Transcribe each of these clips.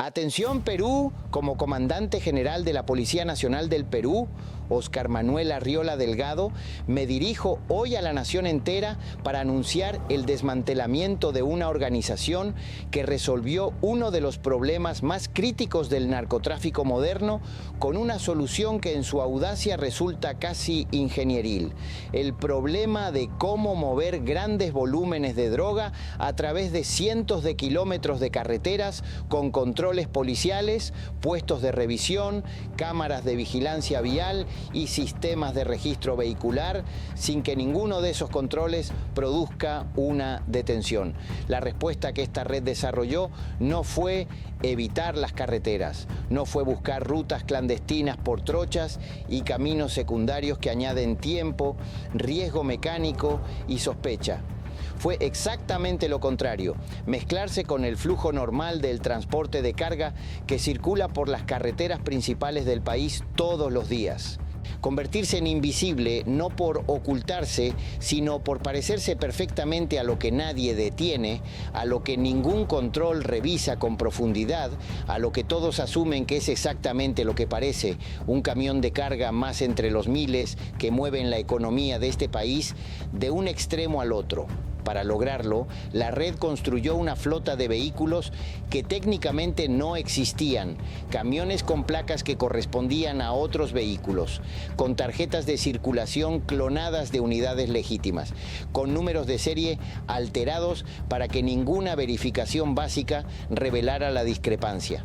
Atención Perú, como comandante general de la Policía Nacional del Perú, Óscar Manuel Arriola Delgado, me dirijo hoy a la nación entera para anunciar el desmantelamiento de una organización que resolvió uno de los problemas más críticos del narcotráfico moderno con una solución que en su audacia resulta casi ingenieril: el problema de cómo mover grandes volúmenes de droga a través de cientos de kilómetros de carreteras con controles policiales, puestos de revisión, cámaras de vigilancia vial y sistemas de registro vehicular, sin que ninguno de esos controles produzca una detención. La respuesta que esta red desarrolló no fue evitar las carreteras, no fue buscar rutas clandestinas por trochas y caminos secundarios que añaden tiempo, riesgo mecánico y sospecha. Fue exactamente lo contrario: mezclarse con el flujo normal del transporte de carga que circula por las carreteras principales del país todos los días. Convertirse en invisible no por ocultarse, sino por parecerse perfectamente a lo que nadie detiene, a lo que ningún control revisa con profundidad, a lo que todos asumen que es exactamente lo que parece: un camión de carga más entre los miles que mueven la economía de este país de un extremo al otro. Para lograrlo, la red construyó una flota de vehículos que técnicamente no existían, camiones con placas que correspondían a otros vehículos, con tarjetas de circulación clonadas de unidades legítimas, con números de serie alterados para que ninguna verificación básica revelara la discrepancia.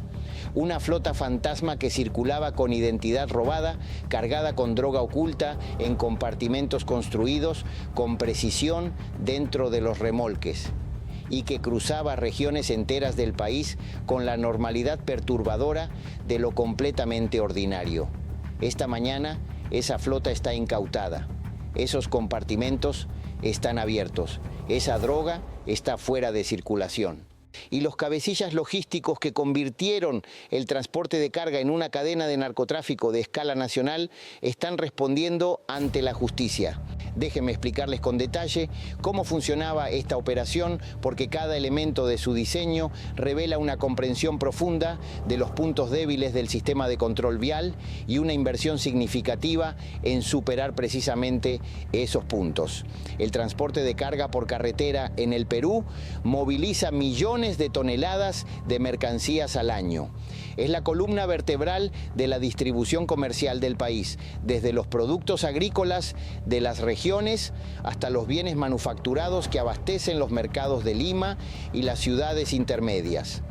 Una flota fantasma que circulaba con identidad robada, cargada con droga oculta en compartimentos construidos con precisión dentro de los remolques, y que cruzaba regiones enteras del país con la normalidad perturbadora de lo completamente ordinario. Esta mañana esa flota está incautada, esos compartimentos están abiertos, esa droga está fuera de circulación. Y los cabecillas logísticos que convirtieron el transporte de carga en una cadena de narcotráfico de escala nacional están respondiendo ante la justicia. Déjenme explicarles con detalle cómo funcionaba esta operación, porque cada elemento de su diseño revela una comprensión profunda de los puntos débiles del sistema de control vial y una inversión significativa en superar precisamente esos puntos. El transporte de carga por carretera en el Perú moviliza millones de toneladas de mercancías al año. Es la columna vertebral de la distribución comercial del país, desde los productos agrícolas de las regiones hasta los bienes manufacturados que abastecen los mercados de Lima y las ciudades intermedias.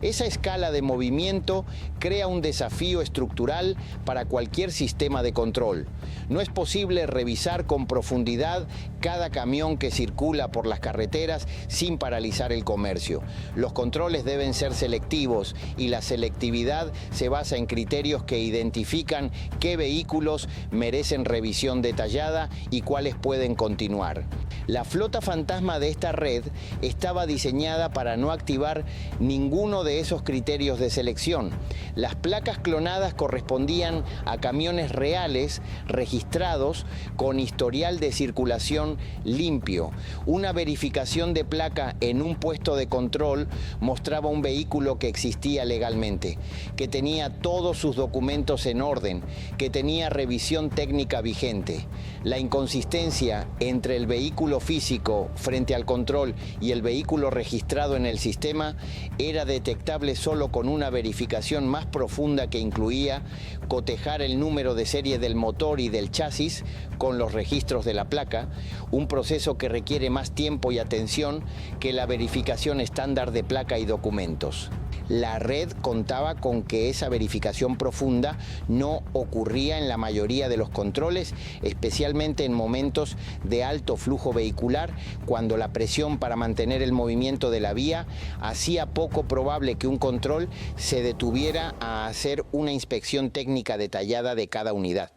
Esa escala de movimiento crea un desafío estructural para cualquier sistema de control. No es posible revisar con profundidad cada camión que circula por las carreteras sin paralizar el comercio. Los controles deben ser selectivos y la selectividad se basa en criterios que identifican qué vehículos merecen revisión detallada y cuáles pueden continuar. La flota fantasma de esta red estaba diseñada para no activar ninguno de esos criterios de selección. Las placas clonadas correspondían a camiones reales registrados con historial de circulación limpio. Una verificación de placa en un puesto de control mostraba un vehículo que existía legalmente, que tenía todos sus documentos en orden, que tenía revisión técnica vigente. La inconsistencia entre el vehículo físico frente al control y el vehículo registrado en el sistema era detectable solo con una verificación más profunda que incluía cotejar el número de serie del motor y del chasis con los registros de la placa, un proceso que requiere más tiempo y atención que la verificación estándar de placa y documentos. La red contaba con que esa verificación profunda no ocurría en la mayoría de los controles, especialmente en momentos de alto flujo vehicular, cuando la presión para mantener el movimiento de la vía hacía poco probable que un control se detuviera a hacer una inspección técnica detallada de cada unidad.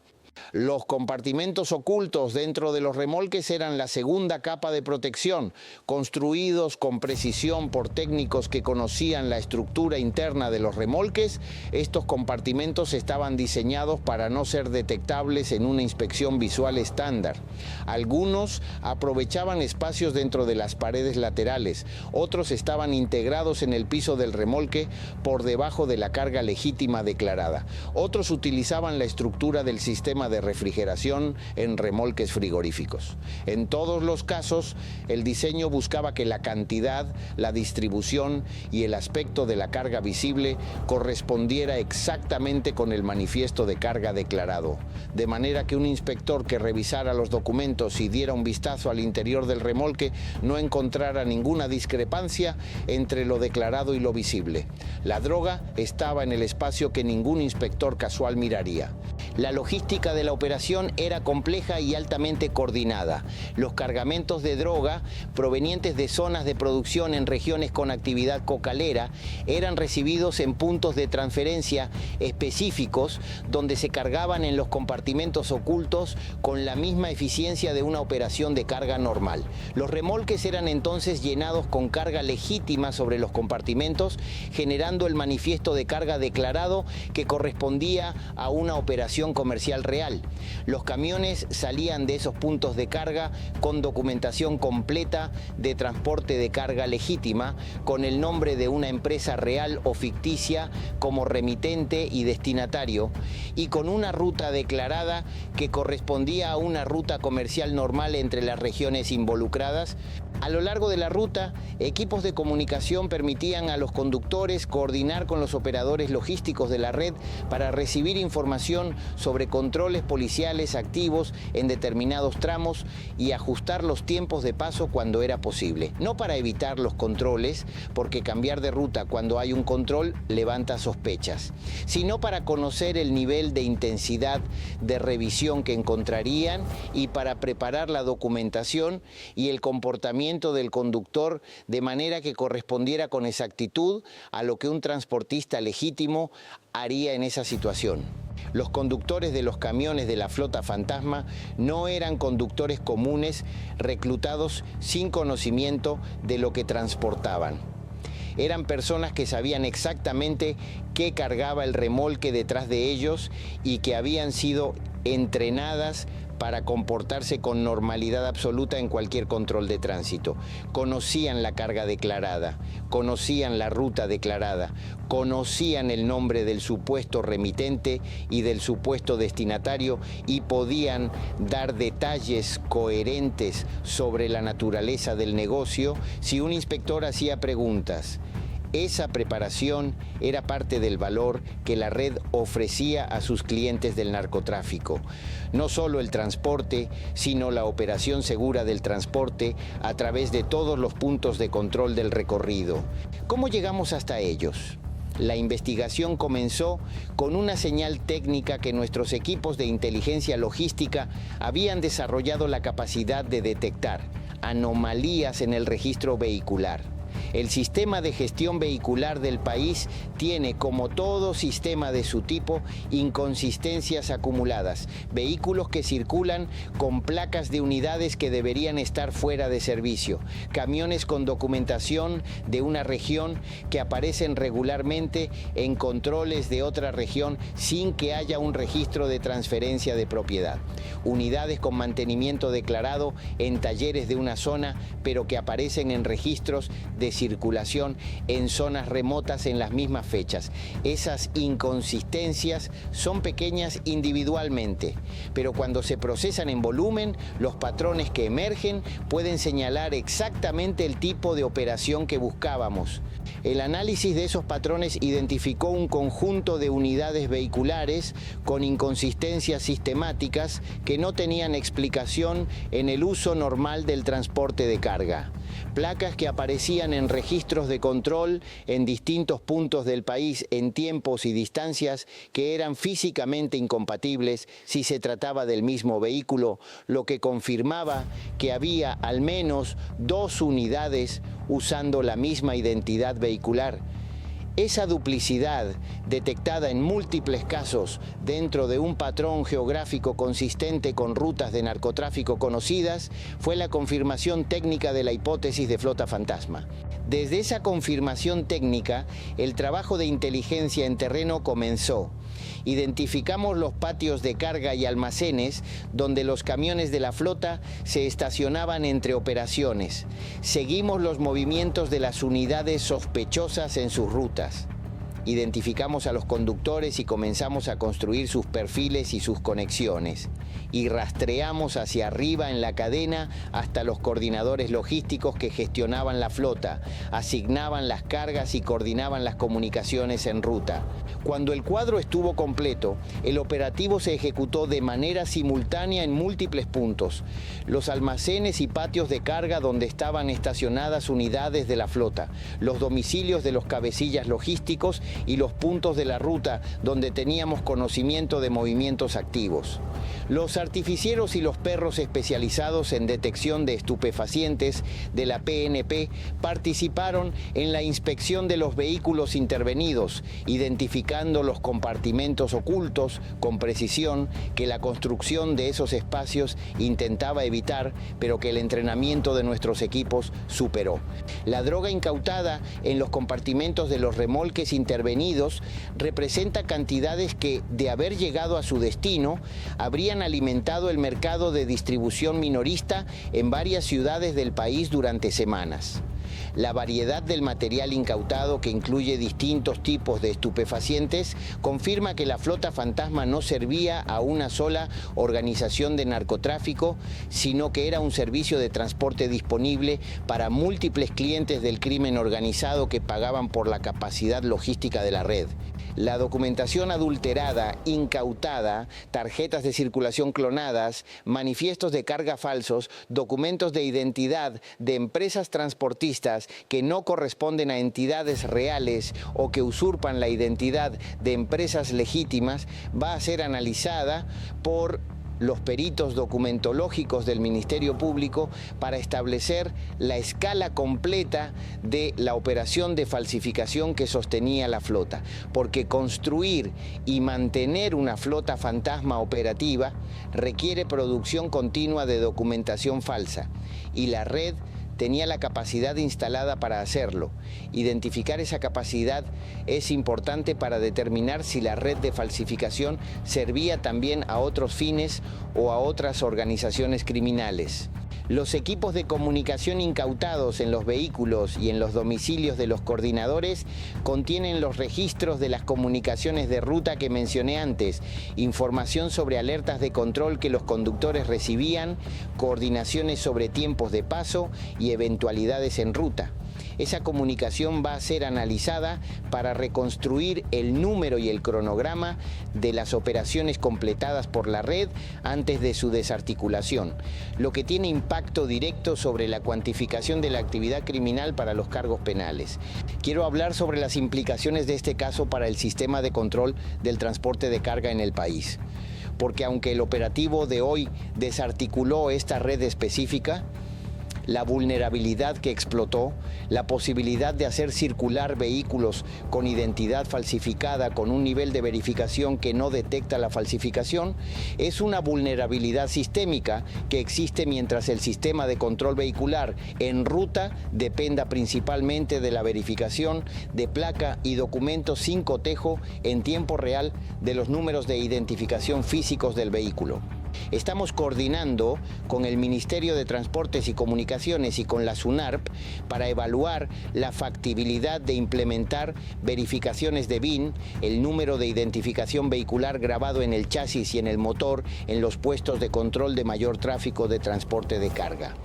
Los compartimentos ocultos dentro de los remolques eran la segunda capa de protección, construidos con precisión por técnicos que conocían la estructura interna de los remolques. Estos compartimentos estaban diseñados para no ser detectables en una inspección visual estándar. Algunos aprovechaban espacios dentro de las paredes laterales, otros estaban integrados en el piso del remolque por debajo de la carga legítima declarada. Otros utilizaban la estructura del sistema de refrigeración en remolques frigoríficos. En todos los casos, el diseño buscaba que la cantidad, la distribución y el aspecto de la carga visible correspondiera exactamente con el manifiesto de carga declarado, de manera que un inspector que revisara los documentos y diera un vistazo al interior del remolque no encontrara ninguna discrepancia entre lo declarado y lo visible. La droga estaba en el espacio que ningún inspector casual miraría. La logística de la operación era compleja y altamente coordinada. Los cargamentos de droga provenientes de zonas de producción en regiones con actividad cocalera eran recibidos en puntos de transferencia específicos donde se cargaban en los compartimentos ocultos con la misma eficiencia de una operación de carga normal. Los remolques eran entonces llenados con carga legítima sobre los compartimentos, generando el manifiesto de carga declarado que correspondía a una operación comercial real. Los camiones salían de esos puntos de carga con documentación completa de transporte de carga legítima, con el nombre de una empresa real o ficticia como remitente y destinatario, y con una ruta declarada que correspondía a una ruta comercial normal entre las regiones involucradas. A lo largo de la ruta, equipos de comunicación permitían a los conductores coordinar con los operadores logísticos de la red para recibir información sobre controles policiales activos en determinados tramos y ajustar los tiempos de paso cuando era posible. No para evitar los controles, porque cambiar de ruta cuando hay un control levanta sospechas, sino para conocer el nivel de intensidad de revisión que encontrarían y para preparar la documentación y el comportamiento del conductor de manera que correspondiera con exactitud a lo que un transportista legítimo haría en esa situación. Los conductores de los camiones de la flota fantasma no eran conductores comunes reclutados sin conocimiento de lo que transportaban. Eran personas que sabían exactamente qué cargaba el remolque detrás de ellos y que habían sido entrenadas para comportarse con normalidad absoluta en cualquier control de tránsito. Conocían la carga declarada, conocían la ruta declarada, conocían el nombre del supuesto remitente y del supuesto destinatario y podían dar detalles coherentes sobre la naturaleza del negocio si un inspector hacía preguntas. Esa preparación era parte del valor que la red ofrecía a sus clientes del narcotráfico. No solo el transporte, sino la operación segura del transporte a través de todos los puntos de control del recorrido. ¿Cómo llegamos hasta ellos? La investigación comenzó con una señal técnica que nuestros equipos de inteligencia logística habían desarrollado la capacidad de detectar: anomalías en el registro vehicular. El sistema de gestión vehicular del país tiene, como todo sistema de su tipo, inconsistencias acumuladas. Vehículos que circulan con placas de unidades que deberían estar fuera de servicio. Camiones con documentación de una región que aparecen regularmente en controles de otra región sin que haya un registro de transferencia de propiedad. Unidades con mantenimiento declarado en talleres de una zona, pero que aparecen en registros de circulación en zonas remotas en las mismas fechas. Esas inconsistencias son pequeñas individualmente, pero cuando se procesan en volumen, los patrones que emergen pueden señalar exactamente el tipo de operación que buscábamos. El análisis de esos patrones identificó un conjunto de unidades vehiculares con inconsistencias sistemáticas que no tenían explicación en el uso normal del transporte de carga. Placas que aparecían en registros de control en distintos puntos del país en tiempos y distancias que eran físicamente incompatibles si se trataba del mismo vehículo, lo que confirmaba que había al menos 2 unidades usando la misma identidad vehicular. Esa duplicidad, detectada en múltiples casos dentro de un patrón geográfico consistente con rutas de narcotráfico conocidas, fue la confirmación técnica de la hipótesis de flota fantasma. Desde esa confirmación técnica, el trabajo de inteligencia en terreno comenzó. Identificamos los patios de carga y almacenes donde los camiones de la flota se estacionaban entre operaciones. Seguimos los movimientos de las unidades sospechosas en sus rutas. Identificamos a los conductores y comenzamos a construir sus perfiles y sus conexiones. Y rastreamos hacia arriba en la cadena hasta los coordinadores logísticos que gestionaban la flota, asignaban las cargas y coordinaban las comunicaciones en ruta. Cuando el cuadro estuvo completo, el operativo se ejecutó de manera simultánea en múltiples puntos. Los almacenes y patios de carga donde estaban estacionadas unidades de la flota, los domicilios de los cabecillas logísticos y los puntos de la ruta donde teníamos conocimiento de movimientos activos. Los artificieros y los perros especializados en detección de estupefacientes de la PNP participaron en la inspección de los vehículos intervenidos, identificando los compartimentos ocultos con precisión que la construcción de esos espacios intentaba evitar, pero que el entrenamiento de nuestros equipos superó. La droga incautada en los compartimentos de los remolques intervenidos representa cantidades que, de haber llegado a su destino, habrían alimentado el mercado de distribución minorista en varias ciudades del país durante semanas. La variedad del material incautado, que incluye distintos tipos de estupefacientes, confirma que la flota fantasma no servía a una sola organización de narcotráfico, sino que era un servicio de transporte disponible para múltiples clientes del crimen organizado que pagaban por la capacidad logística de la red. La documentación adulterada, incautada, tarjetas de circulación clonadas, manifiestos de carga falsos, documentos de identidad de empresas transportistas que no corresponden a entidades reales o que usurpan la identidad de empresas legítimas, va a ser analizada por los peritos documentológicos del Ministerio Público para establecer la escala completa de la operación de falsificación que sostenía la flota, porque construir y mantener una flota fantasma operativa requiere producción continua de documentación falsa, y la red tenía la capacidad instalada para hacerlo. Identificar esa capacidad es importante para determinar si la red de falsificación servía también a otros fines o a otras organizaciones criminales. Los equipos de comunicación incautados en los vehículos y en los domicilios de los coordinadores contienen los registros de las comunicaciones de ruta que mencioné antes, información sobre alertas de control que los conductores recibían, coordinaciones sobre tiempos de paso y eventualidades en ruta. Esa comunicación va a ser analizada para reconstruir el número y el cronograma de las operaciones completadas por la red antes de su desarticulación, lo que tiene impacto directo sobre la cuantificación de la actividad criminal para los cargos penales. Quiero hablar sobre las implicaciones de este caso para el sistema de control del transporte de carga en el país, porque aunque el operativo de hoy desarticuló esta red específica, la vulnerabilidad que explotó, la posibilidad de hacer circular vehículos con identidad falsificada con un nivel de verificación que no detecta la falsificación, es una vulnerabilidad sistémica que existe mientras el sistema de control vehicular en ruta dependa principalmente de la verificación de placa y documentos sin cotejo en tiempo real de los números de identificación físicos del vehículo. Estamos coordinando con el Ministerio de Transportes y Comunicaciones y con la SUNARP para evaluar la factibilidad de implementar verificaciones de VIN, el número de identificación vehicular grabado en el chasis y en el motor, en los puestos de control de mayor tráfico de transporte de carga.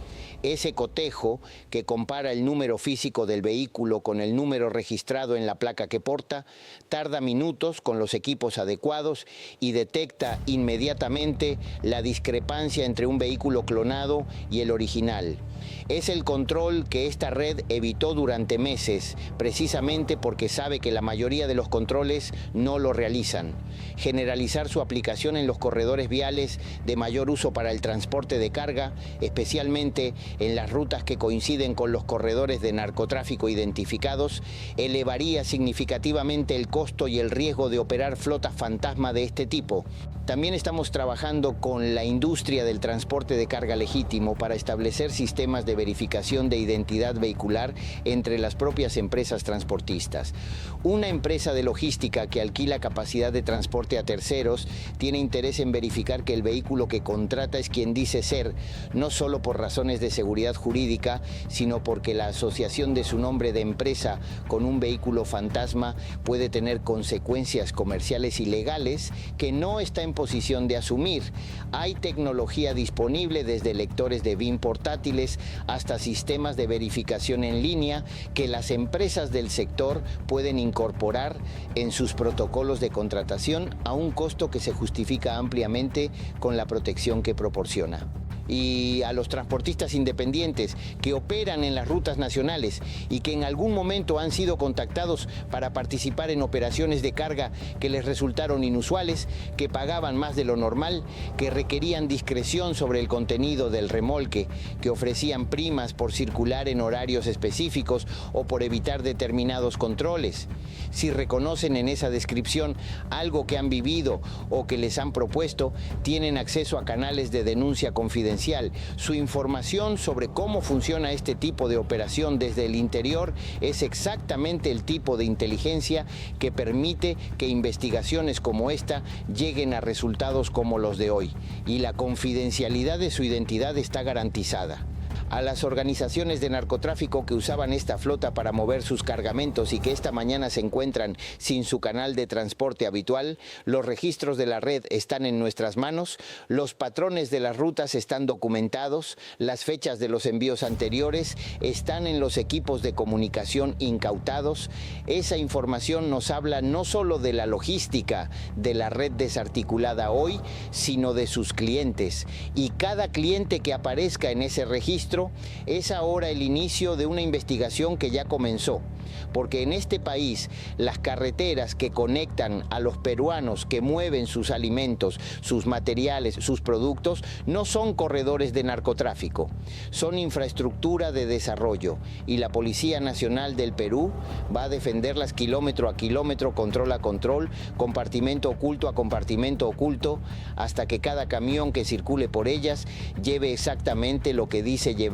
Ese cotejo, que compara el número físico del vehículo con el número registrado en la placa que porta, tarda minutos con los equipos adecuados y detecta inmediatamente la discrepancia entre un vehículo clonado y el original. Es el control que esta red evitó durante meses, precisamente porque sabe que la mayoría de los controles no lo realizan. Generalizar su aplicación en los corredores viales de mayor uso para el transporte de carga, especialmente en las rutas que coinciden con los corredores de narcotráfico identificados, elevaría significativamente el costo y el riesgo de operar flotas fantasma de este tipo. También estamos trabajando con la industria del transporte de carga legítimo para establecer sistemas de verificación de identidad vehicular entre las propias empresas transportistas. Una empresa de logística que alquila capacidad de transporte a terceros tiene interés en verificar que el vehículo que contrata es quien dice ser, no solo por razones de seguridad jurídica, sino porque la asociación de su nombre de empresa con un vehículo fantasma puede tener consecuencias comerciales y legales que no está en posición de asumir. Hay tecnología disponible desde lectores de BIN portátiles hasta sistemas de verificación en línea que las empresas del sector pueden incorporar en sus protocolos de contratación a un costo que se justifica ampliamente con la protección que proporciona. Y a los transportistas independientes que operan en las rutas nacionales y que en algún momento han sido contactados para participar en operaciones de carga que les resultaron inusuales, que pagaban más de lo normal, que requerían discreción sobre el contenido del remolque, que ofrecían primas por circular en horarios específicos o por evitar determinados controles. Si reconocen en esa descripción algo que han vivido o que les han propuesto, tienen acceso a canales de denuncia confidencial. Su información sobre cómo funciona este tipo de operación desde el interior es exactamente el tipo de inteligencia que permite que investigaciones como esta lleguen a resultados como los de hoy, y la confidencialidad de su identidad está garantizada. A las organizaciones de narcotráfico que usaban esta flota para mover sus cargamentos y que esta mañana se encuentran sin su canal de transporte habitual, los registros de la red están en nuestras manos, los patrones de las rutas están documentados, las fechas de los envíos anteriores están en los equipos de comunicación incautados. Esa información nos habla no solo de la logística de la red desarticulada hoy, sino de sus clientes. Y cada cliente que aparezca en ese registro es ahora el inicio de una investigación que ya comenzó, porque en este país las carreteras que conectan a los peruanos que mueven sus alimentos, sus materiales, sus productos, no son corredores de narcotráfico, son infraestructura de desarrollo, y la Policía Nacional del Perú va a defenderlas kilómetro a kilómetro, control a control, compartimento oculto a compartimento oculto, hasta que cada camión que circule por ellas lleve exactamente lo que dice llevar: